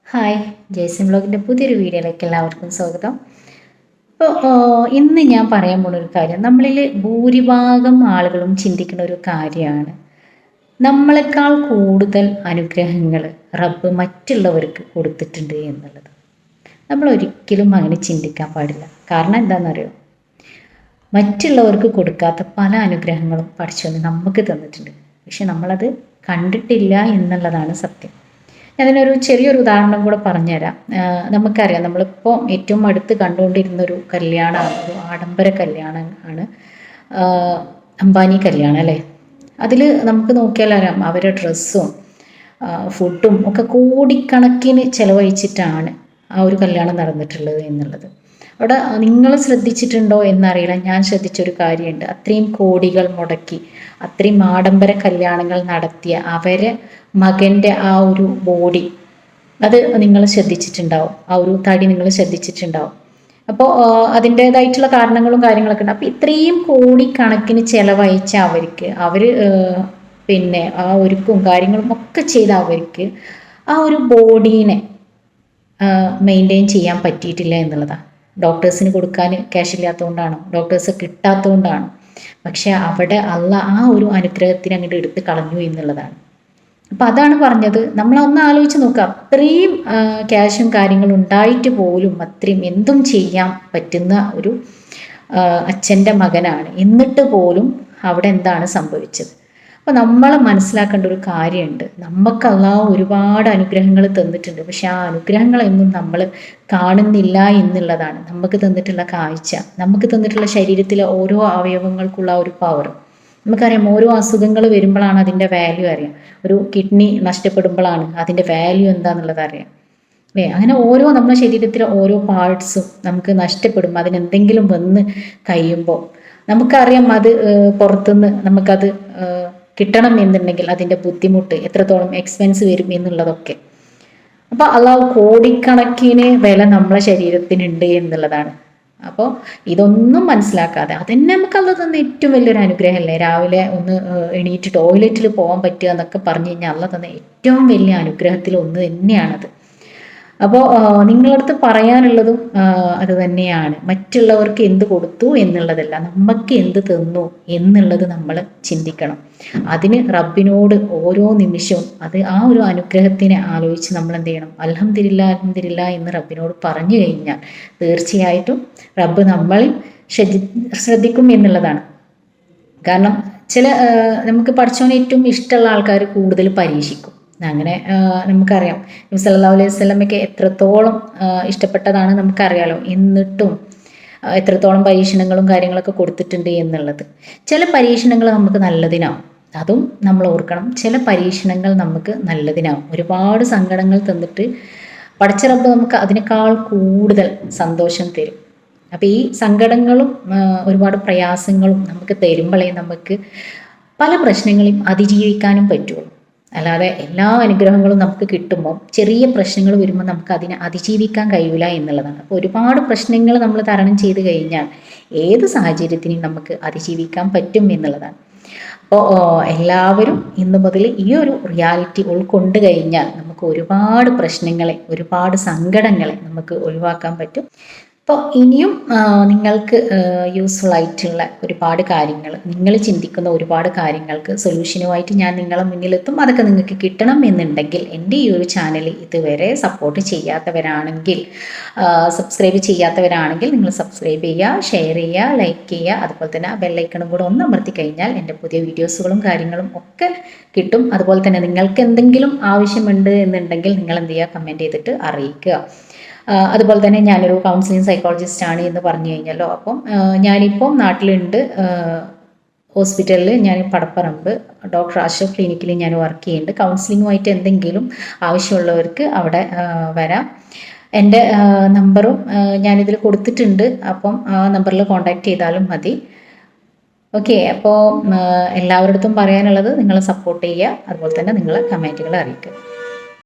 Hi, Jason വ്ലോഗിൻ്റെ പുതിയൊരു വീഡിയോയിലേക്ക് എല്ലാവർക്കും സ്വാഗതം. ഇപ്പോൾ ഇന്ന് ഞാൻ പറയാൻ പോകുന്ന ഒരു കാര്യം, നമ്മളിൽ ഭൂരിഭാഗം ആളുകളും ചിന്തിക്കുന്ന ഒരു കാര്യമാണ്, നമ്മളെക്കാൾ കൂടുതൽ അനുഗ്രഹങ്ങൾ റബ്ബ് മറ്റുള്ളവർക്ക് കൊടുത്തിട്ടുണ്ട് എന്നുള്ളത്. നമ്മൾ ഒരിക്കലും അങ്ങനെ ചിന്തിക്കാൻ പാടില്ല. കാരണം എന്താണെന്നറിയോ, മറ്റുള്ളവർക്ക് കൊടുക്കാത്ത പല അനുഗ്രഹങ്ങളും പഠിച്ചോന്ന് നമുക്ക് തന്നിട്ടുണ്ട്. പക്ഷെ നമ്മളത് കണ്ടിട്ടില്ല എന്നുള്ളതാണ് സത്യം. അതിനൊരു ചെറിയൊരു ഉദാഹരണം കൂടെ പറഞ്ഞുതരാം. നമുക്കറിയാം, നമ്മളിപ്പോൾ ഏറ്റവും അടുത്ത് കണ്ടുകൊണ്ടിരുന്നൊരു കല്യാണമാണ്, ഒരു ആഡംബര കല്യാണം ആണ്, അംബാനി കല്യാണം അല്ലേ. അതിൽ നമുക്ക് നോക്കിയാൽ അറിയാം, അവരുടെ ഡ്രസ്സും ഫുഡും ഒക്കെ കോടിക്കണക്കിന് ചിലവഴിച്ചിട്ടാണ് ആ ഒരു കല്യാണം നടന്നിട്ടുള്ളത് എന്നുള്ളത്. അവിടെ നിങ്ങൾ ശ്രദ്ധിച്ചിട്ടുണ്ടോ എന്നറിയില്ല, ഞാൻ ശ്രദ്ധിച്ചൊരു കാര്യമുണ്ട്. അത്രയും കോടികൾ മുടക്കി അത്രയും ആഡംബര കല്യാണങ്ങൾ നടത്തിയ അവരെ മകൻ്റെ ആ ഒരു ബോഡി, അത് നിങ്ങൾ ശ്രദ്ധിച്ചിട്ടുണ്ടാവും, ആ ഒരു തടി നിങ്ങൾ ശ്രദ്ധിച്ചിട്ടുണ്ടാവും. അപ്പോൾ അതിൻ്റേതായിട്ടുള്ള കാരണങ്ങളും കാര്യങ്ങളൊക്കെ ഉണ്ട്. അപ്പോൾ ഇത്രയും കോടിക്കണക്കിന് ചിലവഴിച്ച അവർക്ക് പിന്നെ ആ ഒരുക്കും കാര്യങ്ങളും ഒക്കെ ചെയ്ത അവർക്ക് ആ ഒരു ബോഡീനെ മെയിൻറ്റെയിൻ ചെയ്യാൻ പറ്റിയിട്ടില്ല എന്നുള്ളതാണ്. ഡോക്ടേഴ്സിന് കൊടുക്കാൻ ക്യാഷ് ഇല്ലാത്തതുകൊണ്ടാണോ, ഡോക്ടേഴ്സ് കിട്ടാത്തതുകൊണ്ടാണോ? പക്ഷെ അവിടെ അള്ള ആ ഒരു അനുഗ്രഹത്തിന് അങ്ങോട്ട് എടുത്ത് കളഞ്ഞു എന്നുള്ളതാണ്. അപ്പം അതാണ് പറഞ്ഞത്, നമ്മളൊന്ന് ആലോചിച്ച് നോക്കുക, അത്രയും ക്യാഷും കാര്യങ്ങളും ഉണ്ടായിട്ട് പോലും അത്രയും എന്തും ചെയ്യാൻ പറ്റുന്ന ഒരു അച്ഛൻ്റെ മകനാണ്. എന്നിട്ട് പോലും അവിടെ എന്താണ് സംഭവിച്ചത്? അപ്പോൾ നമ്മൾ മനസ്സിലാക്കേണ്ട ഒരു കാര്യമുണ്ട്, നമുക്ക് അള്ളാഹു ഒരുപാട് അനുഗ്രഹങ്ങൾ തന്നിട്ടുണ്ട്. പക്ഷെ ആ അനുഗ്രഹങ്ങളൊന്നും നമ്മൾ കാണുന്നില്ല എന്നുള്ളതാണ്. നമുക്ക് തന്നിട്ടുള്ള കാഴ്ച, നമുക്ക് തന്നിട്ടുള്ള ശരീരത്തിലെ ഓരോ അവയവങ്ങൾക്കുള്ള ഒരു പവർ നമുക്കറിയാം. ഓരോ അസുഖങ്ങൾ വരുമ്പോഴാണ് അതിൻ്റെ വാല്യൂ അറിയാം. ഒരു കിഡ്നി നഷ്ടപ്പെടുമ്പോഴാണ് അതിൻ്റെ വാല്യൂ എന്താണെന്നുള്ളത് അറിയാം അല്ലേ. അങ്ങനെ ഓരോ നമ്മുടെ ശരീരത്തിലെ ഓരോ പാർട്സും നമുക്ക് നഷ്ടപ്പെടും. അതിനെന്തെങ്കിലും വന്ന് കഴിയുമ്പോൾ നമുക്കറിയാം, അത് പുറത്തുനിന്ന് നമുക്കത് കിട്ടണം എന്നുണ്ടെങ്കിൽ അതിൻ്റെ ബുദ്ധിമുട്ട് എത്രത്തോളം എക്സ്പെൻസ് വരും എന്നുള്ളതൊക്കെ. അപ്പോൾ അള്ളാഹു കോടിക്കണക്കിന് വില നമ്മളെ ശരീരത്തിനുണ്ട് എന്നുള്ളതാണ്. അപ്പോൾ ഇതൊന്നും മനസ്സിലാക്കാതെ അതന്നെ നമുക്ക് അള്ള തന്ന ഏറ്റവും വലിയൊരു അനുഗ്രഹമല്ലേ. രാവിലെ ഒന്ന് എണീറ്റ് ടോയ്ലറ്റിൽ പോകാൻ പറ്റുക എന്നൊക്കെ പറഞ്ഞു കഴിഞ്ഞാൽ അള്ള തന്ന ഏറ്റവും വലിയ അനുഗ്രഹത്തിൽ ഒന്ന് തന്നെയാണത്. അപ്പോൾ നിങ്ങളടുത്ത് പറയാനുള്ളതും അത് തന്നെയാണ്. മറ്റുള്ളവർക്ക് എന്ത് കൊടുത്തു എന്നുള്ളതല്ല, നമുക്ക് എന്ത് തന്നു എന്നുള്ളത് നമ്മൾ ചിന്തിക്കണം. അതിന് റബ്ബിനോട് ഓരോ നിമിഷവും അത് ആ ഒരു അനുഗ്രഹത്തിനെ ആലോചിച്ച് നമ്മൾ എന്ത് ചെയ്യണം? അൽഹംദുലില്ലാ അൽഹംദുലില്ലാ എന്ന് റബ്ബിനോട് പറഞ്ഞു കഴിഞ്ഞാൽ തീർച്ചയായിട്ടും റബ്ബ് നമ്മളിൽ ശ്രദ്ധിക്കും എന്നുള്ളതാണ്. കാരണം നമുക്ക് പഠിച്ചവന് ഏറ്റവും ഇഷ്ടമുള്ള ആൾക്കാർ കൂടുതൽ പരീക്ഷിക്കും. അങ്ങനെ നമുക്കറിയാം, നബി സല്ലല്ലാഹു അലൈഹി വസല്ലമയ്ക്ക് എത്രത്തോളം ഇഷ്ടപ്പെട്ടതാണ് നമുക്കറിയാലോ. എന്നിട്ടും എത്രത്തോളം പരീക്ഷണങ്ങളും കാര്യങ്ങളൊക്കെ കൊടുത്തിട്ടുണ്ട് എന്നുള്ളത്. ചില പരീക്ഷണങ്ങൾ നമുക്ക് നല്ലതിനാവും, അതും നമ്മൾ ഓർക്കണം. ചില പരീക്ഷണങ്ങൾ നമുക്ക് നല്ലതിനാവും. ഒരുപാട് സങ്കടങ്ങൾ തന്നിട്ട് പടച്ച റബ്ബ് നമുക്ക് അതിനേക്കാൾ കൂടുതൽ സന്തോഷം തരും. അപ്പോൾ ഈ സങ്കടങ്ങളും ഒരുപാട് പ്രയാസങ്ങളും നമുക്ക് തരുമ്പോഴേ നമുക്ക് പല പ്രശ്നങ്ങളെയും അതിജീവിക്കാനും പറ്റുള്ളൂ. അല്ലാതെ എല്ലാ അനുഗ്രഹങ്ങളും നമുക്ക് കിട്ടുമ്പോൾ ചെറിയ പ്രശ്നങ്ങൾ വരുമ്പോൾ നമുക്ക് അതിനെ അതിജീവിക്കാൻ കഴിയില്ല എന്നുള്ളതാണ്. അപ്പോൾ ഒരുപാട് പ്രശ്നങ്ങൾ നമ്മൾ തരണം ചെയ്ത് കഴിഞ്ഞാൽ ഏത് സാഹചര്യത്തിനും നമുക്ക് അതിജീവിക്കാൻ പറ്റും എന്നുള്ളതാണ്. അപ്പോൾ എല്ലാവരും ഇന്നു മുതൽ ഈ ഒരു റിയാലിറ്റി ഉൾക്കൊണ്ട് കഴിഞ്ഞാൽ നമുക്ക് ഒരുപാട് പ്രശ്നങ്ങളെ, ഒരുപാട് സങ്കടങ്ങളെ നമുക്ക് ഒഴിവാക്കാൻ പറ്റും. അപ്പോൾ ഇനിയും നിങ്ങൾക്ക് യൂസ്ഫുൾ ആയിട്ടുള്ള ഒരുപാട് കാര്യങ്ങൾ, നിങ്ങൾ ചിന്തിക്കുന്ന ഒരുപാട് കാര്യങ്ങൾക്ക് സൊല്യൂഷനുമായിട്ട് ഞാൻ നിങ്ങളെ മുന്നിലെത്തും. അതൊക്കെ നിങ്ങൾക്ക് കിട്ടണം എന്നുണ്ടെങ്കിൽ എൻ്റെ ഈ ഒരു ചാനൽ ഇതുവരെ സപ്പോർട്ട് ചെയ്യാത്തവരാണെങ്കിൽ, സബ്സ്ക്രൈബ് ചെയ്യാത്തവരാണെങ്കിൽ നിങ്ങൾ സബ്സ്ക്രൈബ് ചെയ്യുക, ഷെയർ ചെയ്യുക, ലൈക്ക് ചെയ്യുക. അതുപോലെ തന്നെ ആ ബെല്ലൈക്കണും കൂടെ ഒന്ന് അമർത്തി കഴിഞ്ഞാൽ എൻ്റെ പുതിയ വീഡിയോസുകളും കാര്യങ്ങളും ഒക്കെ കിട്ടും. അതുപോലെ തന്നെ നിങ്ങൾക്ക് എന്തെങ്കിലും ആവശ്യമുണ്ട് എന്നുണ്ടെങ്കിൽ നിങ്ങൾ എന്ത് ചെയ്യുക? കമൻറ്റ് ചെയ്തിട്ട് അറിയിക്കുക. അതുപോലെ തന്നെ ഞാനൊരു കൗൺസിലിംഗ് സൈക്കോളജിസ്റ്റ് ആണ് എന്ന് പറഞ്ഞു കഴിഞ്ഞല്ലോ. അപ്പം ഞാനിപ്പം നാട്ടിലുണ്ട്, ഹോസ്പിറ്റലിൽ ഞാൻ പടപ്പറമ്പ് ഡോക്ടർ ആശഫ് ക്ലിനിക്കിൽ ഞാൻ വർക്ക് ചെയ്യുന്നുണ്ട്. കൗൺസിലിങ്ങുമായിട്ട് എന്തെങ്കിലും ആവശ്യമുള്ളവർക്ക് അവിടെ വരാം. എൻ്റെ നമ്പറും ഞാനിതിൽ കൊടുത്തിട്ടുണ്ട്. അപ്പം ആ നമ്പറിൽ കോൺടാക്റ്റ് ചെയ്താലും മതി. ഓക്കെ, അപ്പോൾ എല്ലാവരുടെ അടുത്തും പറയാനുള്ളത്, നിങ്ങൾ സപ്പോർട്ട് ചെയ്യുക, അതുപോലെ തന്നെ നിങ്ങൾ കമൻറ്റുകൾ അറിയിക്കുക.